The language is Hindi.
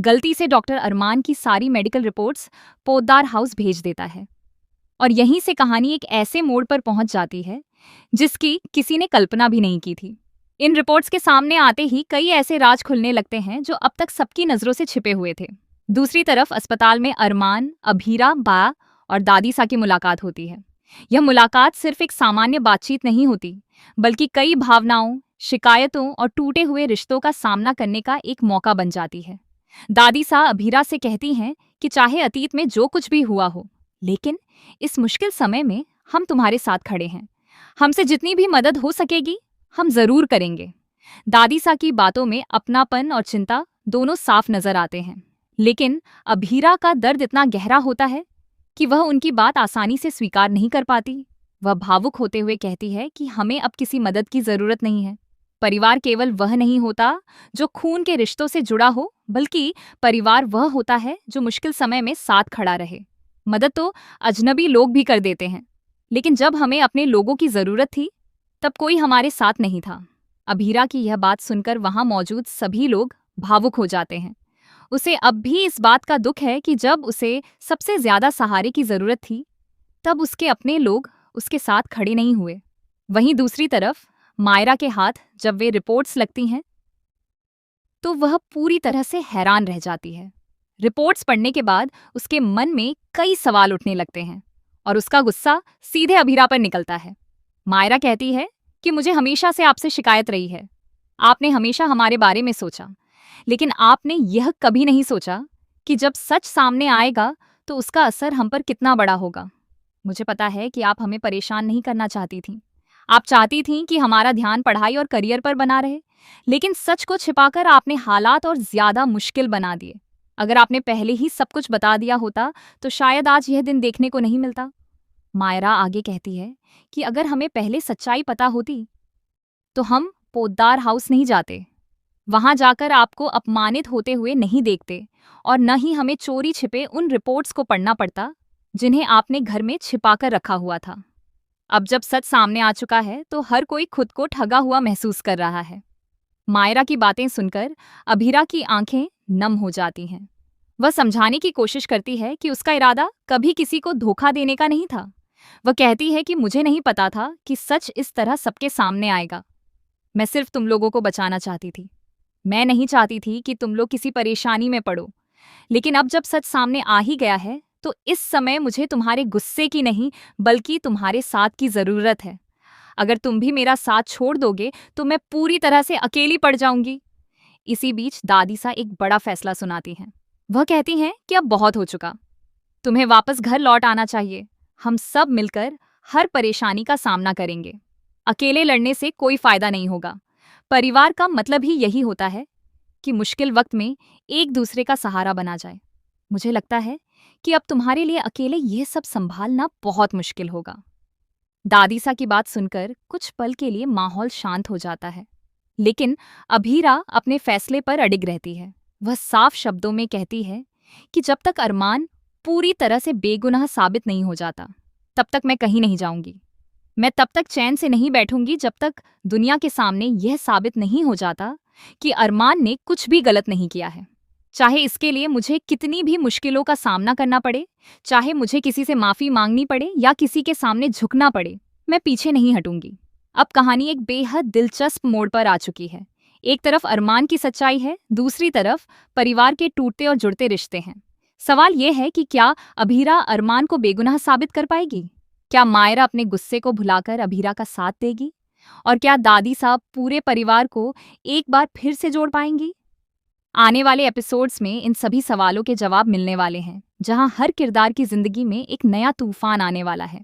गलती से डॉक्टर अरमान की सारी मेडिकल रिपोर्ट्स पोद्दार हाउस भेज देता है और यहीं से कहानी एक ऐसे मोड़ पर पहुंच जाती है जिसकी किसी ने कल्पना भी नहीं की थी। इन रिपोर्ट्स के सामने आते ही कई ऐसे राज खुलने लगते हैं जो अब तक सबकी नजरों से छिपे हुए थे। दूसरी तरफ अस्पताल में अरमान, अभीरा, बा और दादीसा की मुलाकात होती है। यह मुलाकात सिर्फ एक सामान्य बातचीत नहीं होती, बल्कि कई भावनाओं, शिकायतों और टूटे हुए रिश्तों का सामना करने का एक मौका बन जाती है। दादीसा अभीरा से कहती हैं कि चाहे अतीत में जो कुछ भी हुआ हो, लेकिन इस मुश्किल समय में हम तुम्हारे साथ खड़े हैं। हमसे जितनी भी मदद हो सकेगी हम जरूर करेंगे। दादीसा की बातों में अपनापन और चिंता दोनों साफ नजर आते हैं, लेकिन अभीरा का दर्द इतना गहरा होता है कि वह उनकी बात आसानी से स्वीकार नहीं कर पाती। वह भावुक होते हुए कहती है कि हमें अब किसी मदद की जरूरत नहीं है। परिवार केवल वह नहीं होता जो खून के रिश्तों से जुड़ा हो, बल्कि परिवार वह होता है जो मुश्किल समय में साथ खड़ा रहे। मदद तो अजनबी लोग भी कर देते हैं, लेकिन जब हमें अपने लोगों की जरूरत थी तब कोई हमारे साथ नहीं था। अभीरा की यह बात सुनकर वहां मौजूद सभी लोग भावुक हो जाते हैं। उसे अब भी इस बात का दुख है कि जब उसे सबसे ज्यादा सहारे की जरूरत थी तब उसके अपने लोग उसके साथ खड़े नहीं हुए। वहीं दूसरी तरफ मायरा के हाथ जब वे रिपोर्ट्स लगती हैं तो वह पूरी तरह से हैरान रह जाती है। रिपोर्ट्स पढ़ने के बाद उसके मन में कई सवाल उठने लगते हैं और उसका गुस्सा सीधे अभीरा पर निकलता है। मायरा कहती है कि मुझे हमेशा से आपसे शिकायत रही है। आपने हमेशा हमारे बारे में सोचा, लेकिन आपने यह कभी नहीं सोचा कि जब सच सामने आएगा तो उसका असर हम पर कितना बड़ा होगा। मुझे पता है कि आप हमें परेशान नहीं करना चाहती थीं। आप चाहती थीं कि हमारा ध्यान पढ़ाई और करियर पर बना रहे, लेकिन सच को छिपाकर आपने हालात और ज्यादा मुश्किल बना दिए। अगर आपने पहले ही सब कुछ बता दिया होता तो शायद आज यह दिन देखने को नहीं मिलता। मायरा आगे कहती है कि अगर हमें पहले सच्चाई पता होती तो हम पोद्दार हाउस नहीं जाते, वहां जाकर आपको अपमानित होते हुए नहीं देखते और न ही हमें चोरी छिपे उन रिपोर्ट्स को पढ़ना पड़ता जिन्हें आपने घर में छिपाकर रखा हुआ था। अब जब सच सामने आ चुका है तो हर कोई खुद को ठगा हुआ महसूस कर रहा है। मायरा की बातें सुनकर अभीरा की आंखें नम हो जाती हैं। वह समझाने की कोशिश करती है कि उसका इरादा कभी किसी को धोखा देने का नहीं था। वह कहती है कि मुझे नहीं पता था कि सच इस तरह सबके सामने आएगा। मैं सिर्फ तुम लोगों को बचाना चाहती थी। मैं नहीं चाहती थी कि तुम लोग किसी परेशानी में पड़ो, लेकिन अब जब सच सामने आ ही गया है तो इस समय मुझे तुम्हारे गुस्से की नहीं बल्कि तुम्हारे साथ की जरूरत है। अगर तुम भी मेरा साथ छोड़ दोगे तो मैं पूरी तरह से अकेली पड़ जाऊंगी। इसी बीच दादीसा एक बड़ा फैसला सुनाती हैं। वह कहती हैं कि अब बहुत हो चुका, तुम्हें वापस घर लौट आना चाहिए। हम सब मिलकर हर परेशानी का सामना करेंगे। अकेले लड़ने से कोई फायदा नहीं होगा। परिवार का मतलब ही यही होता है कि मुश्किल वक्त में एक दूसरे का सहारा बना जाए। मुझे लगता है कि अब तुम्हारे लिए अकेले यह सब संभालना बहुत मुश्किल होगा। दादीसा की बात सुनकर कुछ पल के लिए माहौल शांत हो जाता है, लेकिन अभीरा अपने फैसले पर अडिग रहती है। वह साफ शब्दों में कहती है कि जब तक अरमान पूरी तरह से बेगुनाह साबित नहीं हो जाता तब तक मैं कहीं नहीं जाऊंगी। मैं तब तक चैन से नहीं बैठूंगी जब तक दुनिया के सामने यह साबित नहीं हो जाता कि अरमान ने कुछ भी गलत नहीं किया है। चाहे इसके लिए मुझे कितनी भी मुश्किलों का सामना करना पड़े, चाहे मुझे किसी से माफी मांगनी पड़े या किसी के सामने झुकना पड़े, मैं पीछे नहीं हटूंगी। अब कहानी एक बेहद दिलचस्प मोड़ पर आ चुकी है। एक तरफ अरमान की सच्चाई है, दूसरी तरफ परिवार के टूटते और जुड़ते रिश्ते हैं। सवाल यह है कि क्या अभीरा अरमान को बेगुनाह साबित कर पाएगी? क्या मायरा अपने गुस्से को भुलाकर अभीरा का साथ देगी? और क्या दादी साहब पूरे परिवार को एक बार फिर से जोड़ पाएंगी? आने वाले एपिसोड्स में इन सभी सवालों के जवाब मिलने वाले हैं, जहां हर किरदार की जिंदगी में एक नया तूफान आने वाला है।